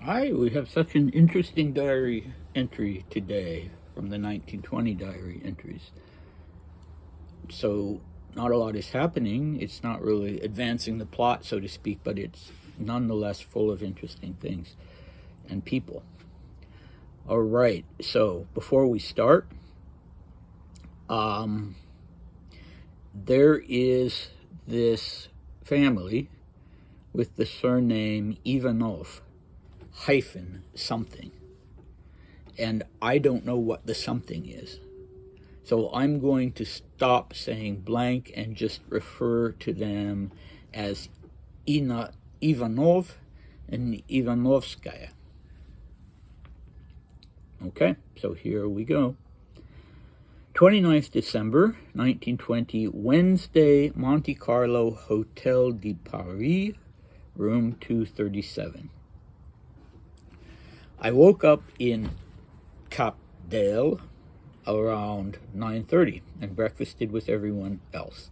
Hi, we have such an interesting diary entry today from the 1920 diary entries. So, not a lot is happening. It's not really advancing the plot, so to speak, but it's nonetheless full of interesting things and people. All right, so before we start, there is this family with the surname Ivanov hyphen something. And I don't know what the something is. So I'm going to stop saying blank and just refer to them as Ivanov and Ivanovskaya. Okay, so here we go. 29th December 1920, Wednesday, Monte Carlo, Hotel de Paris, room 237. I woke up in Cap d'Ale around 9:30 and breakfasted with everyone else.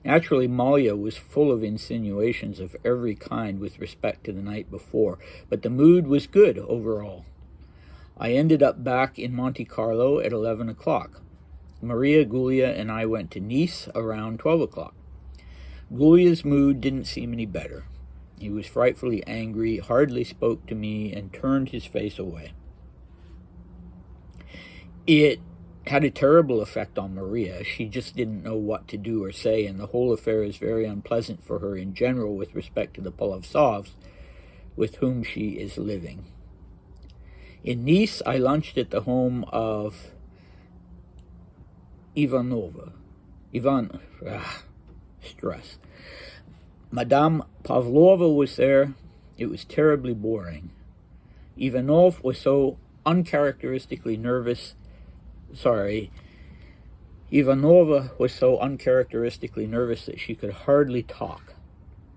Naturally, Malia was full of insinuations of every kind with respect to the night before, but the mood was good overall. I ended up back in Monte Carlo at 11 o'clock. Maria, Gulia, and I went to Nice around 12 o'clock. Gulia's mood didn't seem any better. He was frightfully angry, hardly spoke to me, and turned his face away. It had a terrible effect on Maria. She just didn't know what to do or say, and the whole affair is very unpleasant for her in general with respect to the Polovtsovs, with whom she is living. In Nice, I lunched at the home of stress. Madame Pavlova was there. It was terribly boring. Ivanov was so uncharacteristically nervous. Ivanova was so uncharacteristically nervous that she could hardly talk,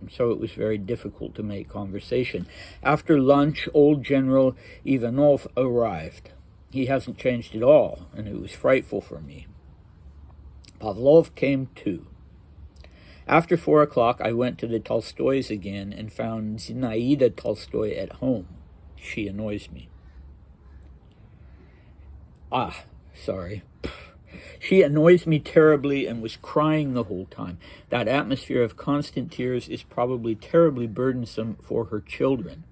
and so it was very difficult to make conversation. After lunch, old General Ivanov arrived. He hasn't changed at all, and it was frightful for me. Pavlov came too. After 4 o'clock, I went to the Tolstoys again and found Zinaida Tolstoy at home. She annoys me. She annoys me terribly and was crying the whole time. That atmosphere of constant tears is probably terribly burdensome for her children.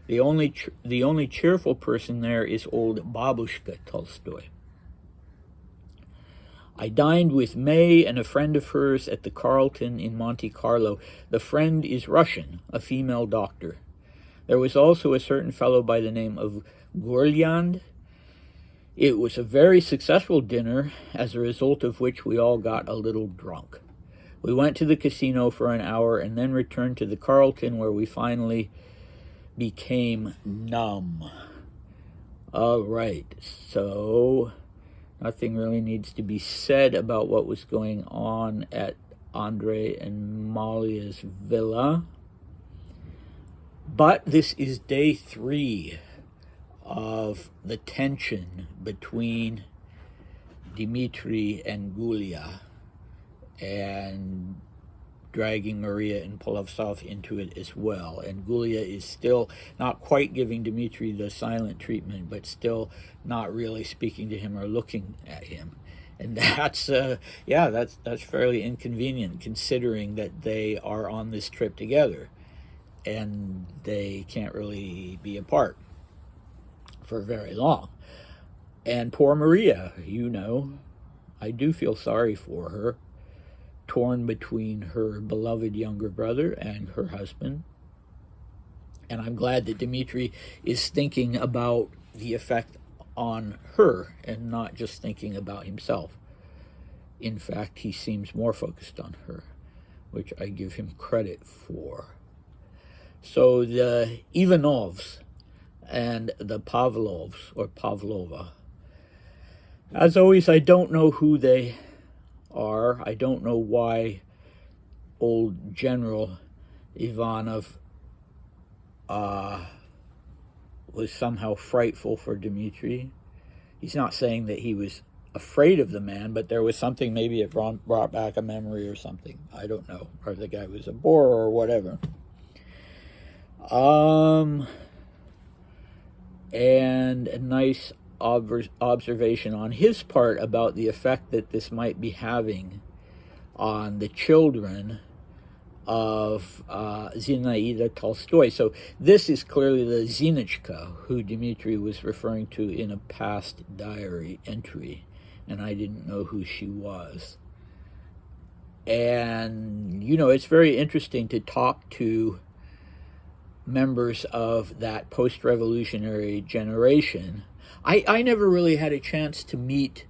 The only cheerful person there is old Babushka Tolstoy. I dined with May and a friend of hers at the Carlton in Monte Carlo. The friend is Russian, a female doctor. There was also a certain fellow by the name of Gavriil. It was a very successful dinner, as a result of which we all got a little drunk. We went to the casino for an hour and then returned to the Carlton, where we finally became numb. All right, so nothing really needs to be said about what was going on at Andre and Malia's villa. But this is day 3 of the tension between Dmitri and Gulia, and dragging Maria and Polovtsov into it as well. And Gulia is still not quite giving Dmitri the silent treatment, but still not really speaking to him or looking at him. And that's fairly inconvenient, considering that they are on this trip together and they can't really be apart for very long. And poor Maria, I do feel sorry for her, torn between her beloved younger brother and her husband. And I'm glad that Dmitri is thinking about the effect on her and not just thinking about himself. In fact, he seems more focused on her, which I give him credit for. So the Ivanovs and the Pavlovs, or Pavlova, as always, I don't know who they are. I don't know why old General Ivanov was somehow frightful for Dmitri. He's not saying that he was afraid of the man, but there was something, maybe it brought back a memory or something. I don't know. Or the guy was a bore or whatever. and a nice observation on his part about the effect that this might be having on the children of Zinaida Tolstoy. So this is clearly the Zinочка who Dmitri was referring to in a past diary entry, and I didn't know who she was. And, you know, it's very interesting to talk to members of that post-revolutionary generation. I never really had a chance to meet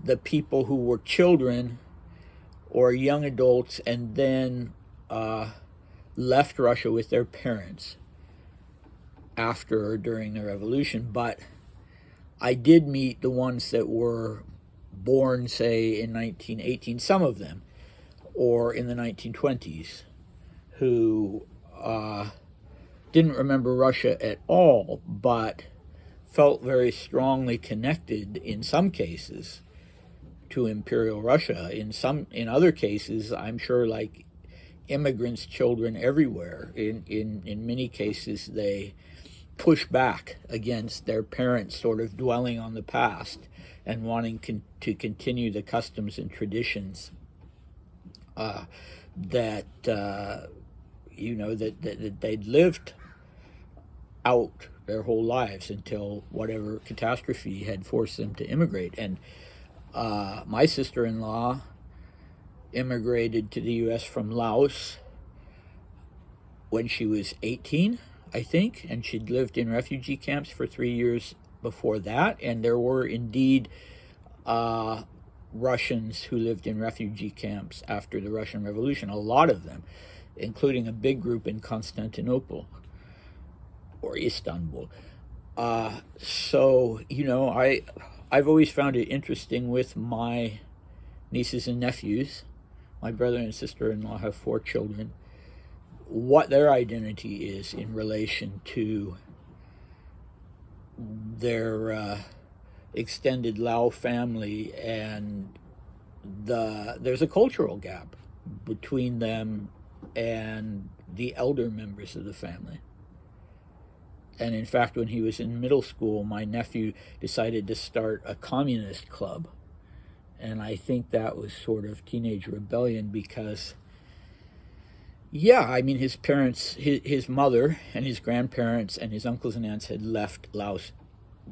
the people who were children or young adults and then left Russia with their parents after or during the revolution, but I did meet the ones that were born, say, in 1918, some of them, or in the 1920s, who didn't remember Russia at all, but felt very strongly connected in some cases to Imperial Russia. In other cases, I'm sure, like immigrants' children everywhere, in many cases they push back against their parents sort of dwelling on the past and wanting to continue the customs and traditions that they'd lived out their whole lives until whatever catastrophe had forced them to immigrate. And my sister-in-law immigrated to the U.S. from Laos when she was 18, I think, and she'd lived in refugee camps for 3 years before that. And there were indeed Russians who lived in refugee camps after the Russian Revolution, a lot of them, including a big group in Constantinople or Istanbul. So, you know, I've always found it interesting with my nieces and nephews. My brother and sister-in-law have 4 children, what their identity is in relation to their extended Lao family, and there's a cultural gap between them and the elder members of the family. And in fact, when he was in middle school, my nephew decided to start a communist club. And I think that was sort of teenage rebellion because, yeah, I mean, his parents, his mother and his grandparents and his uncles and aunts had left Laos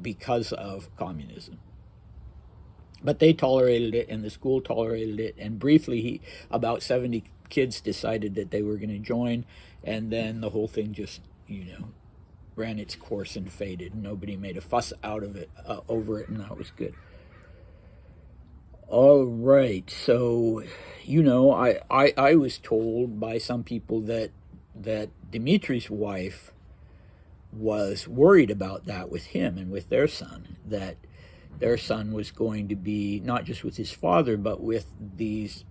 because of communism. But they tolerated it, and the school tolerated it, and briefly, about 70 kids decided that they were going to join, and then the whole thing just, ran its course and faded. Nobody made a fuss out of it, over it, and that was good. All right, so, I was told by some people that Dimitri's wife was worried about that with him and with their son, that their son was going to be, not just with his father, but with these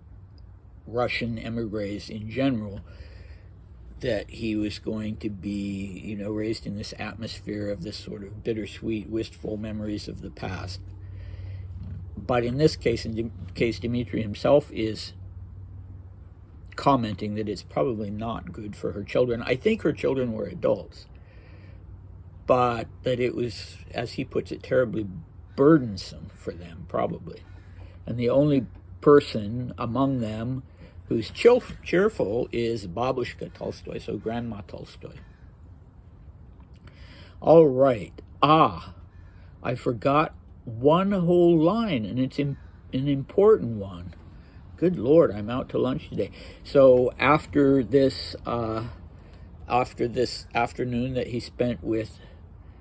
Russian emigres in general, that he was going to be, raised in this atmosphere of this sort of bittersweet, wistful memories of the past. But in this case, Dmitri himself is commenting that it's probably not good for her children. I think her children were adults, but that it was, as he puts it, terribly burdensome for them, probably. And the only person among them who's cheerful is Babushka Tolstoy, so Grandma Tolstoy. All right. I forgot one whole line, and it's an important one. Good Lord, I'm out to lunch today. So after this afternoon that he spent with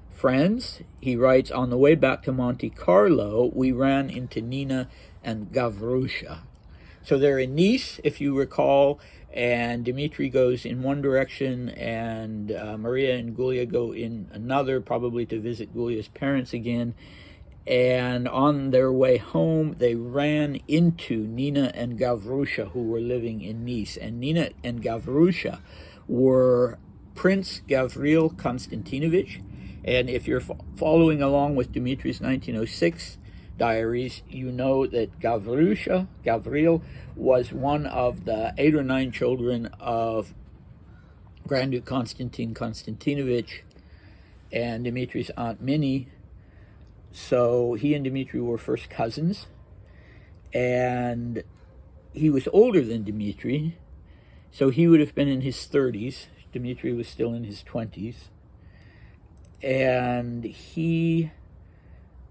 friends, he writes, on the way back to Monte Carlo, we ran into Nina and Gavrusha. So they're in Nice, if you recall, and Dmitri goes in one direction, and Maria and Gulia go in another, probably to visit Gulia's parents again. And on their way home, they ran into Nina and Gavrusha, who were living in Nice. And Nina and Gavrusha were Prince Gavriil Konstantinovich. And if you're following along with Dimitri's 1906 diaries, you know that Gavriil, was one of the 8 or 9 children of Grand Duke Konstantin Konstantinovich and Dimitri's Aunt Minnie. So he and Dmitri were first cousins, and he was older than Dmitri, so he would have been in his 30s. Dmitri was still in his 20s. And he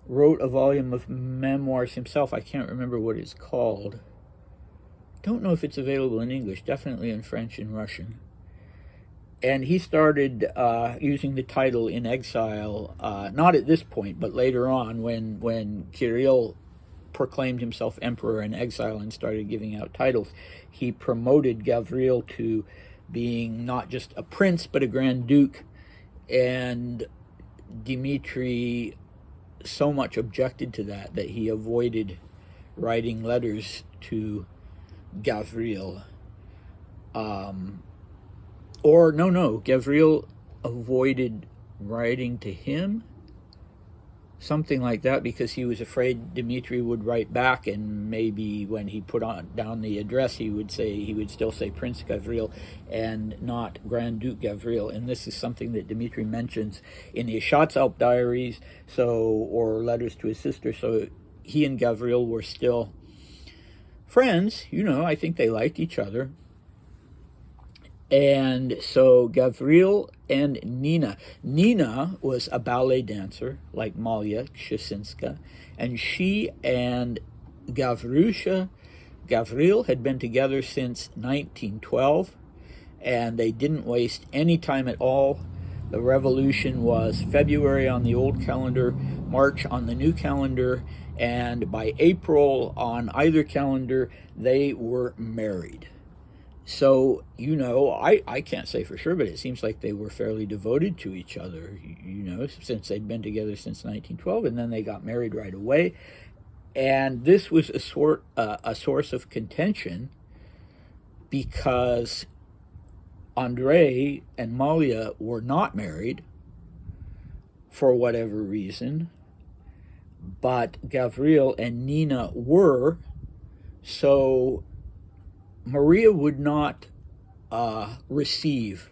wrote a volume of memoirs himself. I can't remember what it's called. Don't know if it's available in English, definitely in French and Russian. And he started using the title in exile, not at this point, but later on when Kirill proclaimed himself emperor in exile and started giving out titles. He promoted Gavriil to being not just a prince, but a Grand Duke. And Dmitri so much objected to that he avoided writing letters to Gavriil. Gavriil avoided writing to him, something like that, because he was afraid Dmitri would write back, and maybe when he put down the address, he would still say Prince Gavriil and not Grand Duke Gavriil. And this is something that Dmitri mentions in the Schatzalp diaries, or letters to his sister. So he and Gavriil were still friends. I think they liked each other. And so Gavriil and Nina. Nina was a ballet dancer like Malia Kshisinska, and she and Gavriil had been together since 1912, and they didn't waste any time at all. The revolution was February on the old calendar, March on the new calendar, and by April on either calendar, they were married. So, I can't say for sure, but it seems like they were fairly devoted to each other, since they'd been together since 1912, and then they got married right away. And this was a source of contention because Andrei and Malia were not married for whatever reason, but Gavriil and Nina were. So Maria would not receive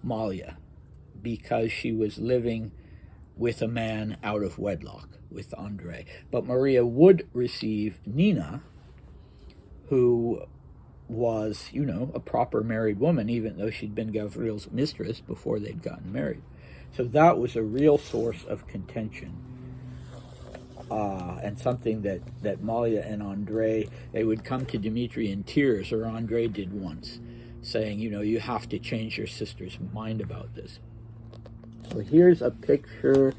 Malia because she was living with a man out of wedlock with Andrei. But Maria would receive Nina, who was, a proper married woman, even though she'd been Gavriil's mistress before they'd gotten married. So that was a real source of contention. And something that Malia and Andrei, they would come to Dmitri in tears, or Andrei did once, saying, you have to change your sister's mind about this. So here's a picture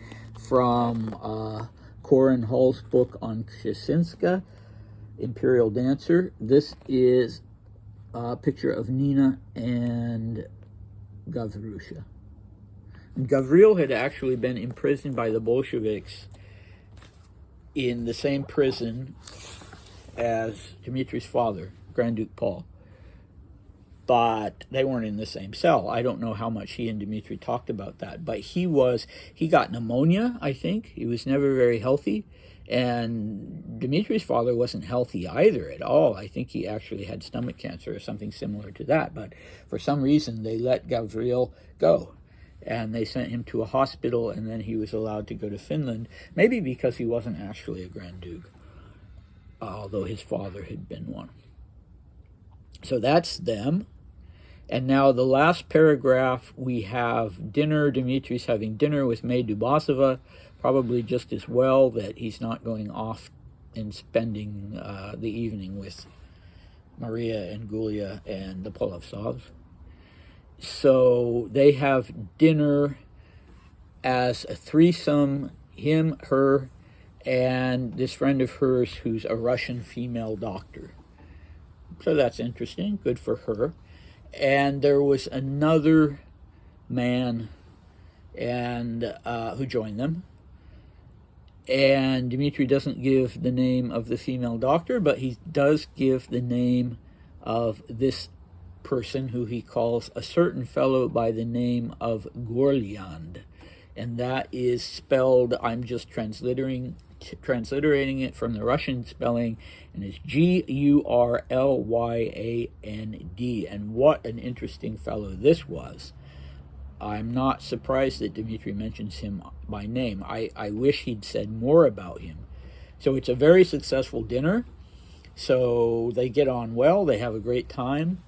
from Corin Hall's book on Kshisinska, Imperial Dancer. This is a picture of Nina and Gavriil. And Gavriil had actually been imprisoned by the Bolsheviks in the same prison as Dmitri's father, Grand Duke Paul. But they weren't in the same cell. I don't know how much he and Dmitri talked about that. But he got pneumonia, I think. He was never very healthy. And Dmitri's father wasn't healthy either at all. I think he actually had stomach cancer or something similar to that. But for some reason, they let Gavriil go. And they sent him to a hospital, and then he was allowed to go to Finland, maybe because he wasn't actually a Grand Duke, although his father had been one. So that's them. And now the last paragraph, we have dinner. Dmitri's having dinner with May Dubasova, probably just as well that he's not going off and spending the evening with Maria and Gulia and the Polovtsovs. So they have dinner as a threesome, him, her, and this friend of hers who's a Russian female doctor. So that's interesting, good for her. And there was another man who joined them. And Dmitri doesn't give the name of the female doctor, but he does give the name of this person who he calls a certain fellow by the name of Gorlyand. And that is spelled, I'm just transliterating it from the Russian spelling, and it's Gurlyand. And what an interesting fellow this was. I'm not surprised that Dmitry mentions him by name. I wish he'd said more about him. So it's a very successful dinner. So they get on well. They have a great time.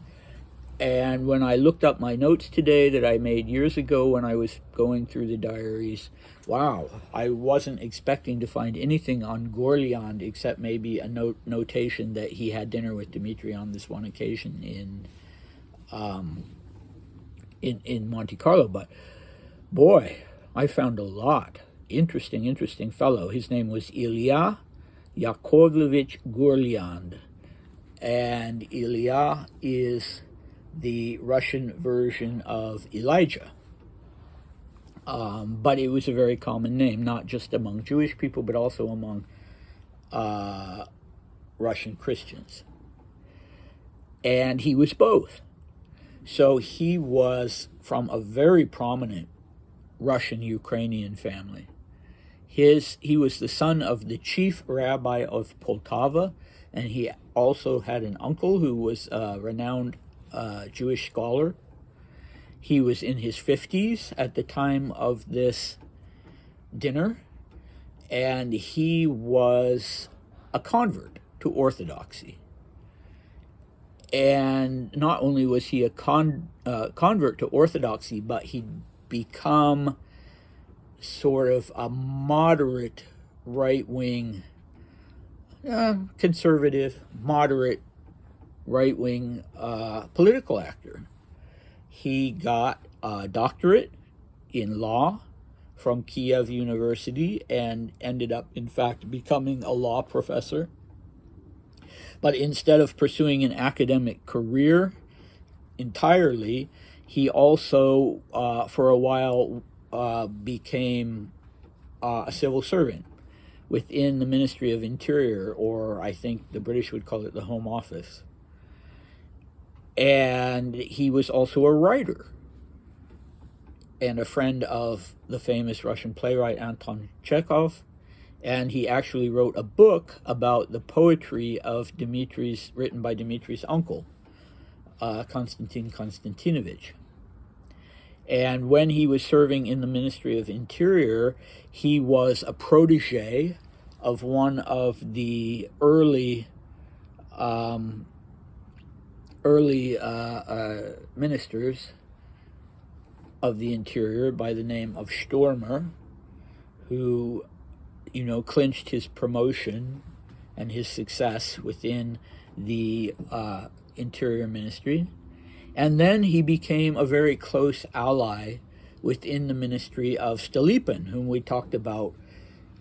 And when I looked up my notes today that I made years ago when I was going through the diaries, wow, I wasn't expecting to find anything on Gavriil except maybe a notation that he had dinner with Dmitry on this one occasion in Monte Carlo. But boy, I found a lot. Interesting fellow. His name was Ilya Yakovlevich Gavriil, and Ilya is the Russian version of Elijah. But it was a very common name, not just among Jewish people, but also among Russian Christians. And he was both. So he was from a very prominent Russian Ukrainian family. He was the son of the chief rabbi of Poltava, and he also had an uncle who was a renowned Jewish scholar. He was in his 50s at the time of this dinner, and he was a convert to Orthodoxy. And not only was he a convert to Orthodoxy, but he'd become sort of a moderate right-wing, conservative, moderate right-wing political actor. He got a doctorate in law from Kiev University and ended up, in fact, becoming a law professor. But instead of pursuing an academic career entirely, he also, for a while, became a civil servant within the Ministry of Interior, or I think the British would call it the Home Office. And he was also a writer and a friend of the famous Russian playwright Anton Chekhov. And he actually wrote a book about the poetry of written by Dmitry's uncle, Konstantin Konstantinovich. And when he was serving in the Ministry of Interior, he was a protege of one of the early ministers of the Interior by the name of Stormer, who, clinched his promotion and his success within the Interior Ministry. And then he became a very close ally within the ministry of Stolypin, whom we talked about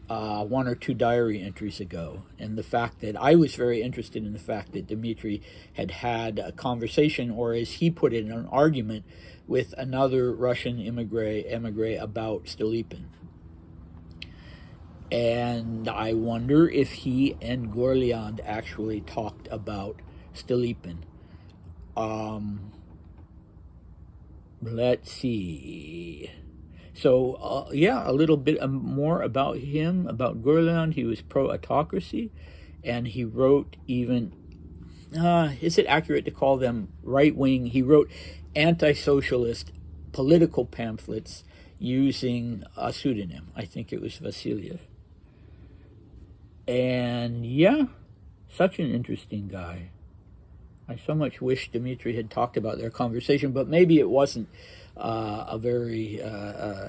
one or two diary entries ago. And the fact that I was very interested in the fact that Dmitry had a conversation, or as he put it, an argument with another Russian emigre about Stolypin. And I wonder if he and Gavriil actually talked about Stolypin. Let's see. So, a little bit more about him, about Gavriil. He was pro-autocracy, and he wrote even, is it accurate to call them right-wing? He wrote anti-socialist political pamphlets using a pseudonym. I think it was Vasiliev. And such an interesting guy. I so much wish Dmitry had talked about their conversation, but maybe it wasn't a very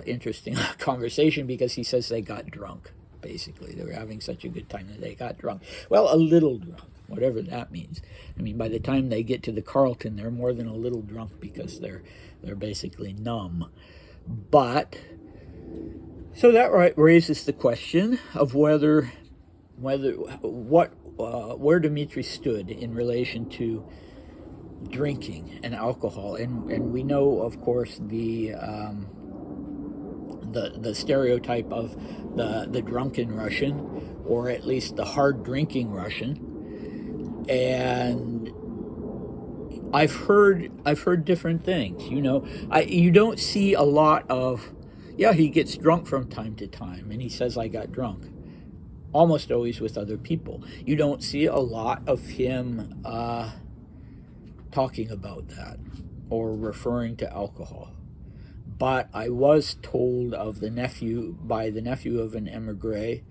interesting conversation, because he says they got drunk, basically. They were having such a good time that they got drunk. Well, a little drunk, whatever that means. I mean, by the time they get to the Carlton, they're more than a little drunk, because they're basically numb. But, so that raises the question of where Dmitry stood in relation to drinking and alcohol, and we know, of course, the stereotype of the drunken Russian, or at least the hard drinking Russian, and I've heard different things. You don't see a lot of, he gets drunk from time to time, and he says, I got drunk. Almost always with other people. You don't see a lot of him talking about that or referring to alcohol. but I was told of by the nephew of an emigre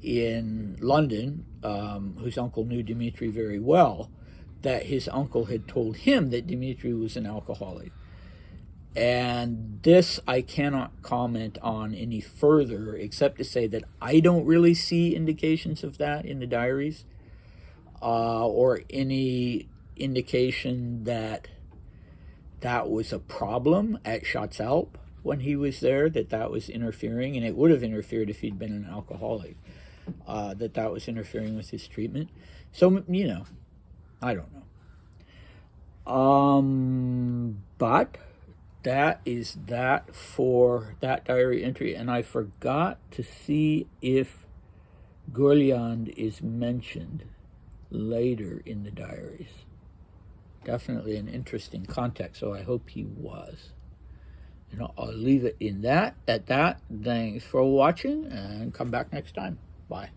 in London, whose uncle knew Dmitri very well, that his uncle had told him that Dmitri was an alcoholic. And this I cannot comment on any further, except to say that I don't really see indications of that in the diaries, or any indication that that was a problem at Schatzalp when he was there, that was interfering, and it would have interfered if he'd been an alcoholic, that was interfering with his treatment. So, I don't know. But that is that for that diary entry, and I forgot to see if Gavriil is mentioned later in the diaries. Definitely an interesting context, so I hope he was. And I'll leave it at that. Thanks for watching, and come back next time. Bye.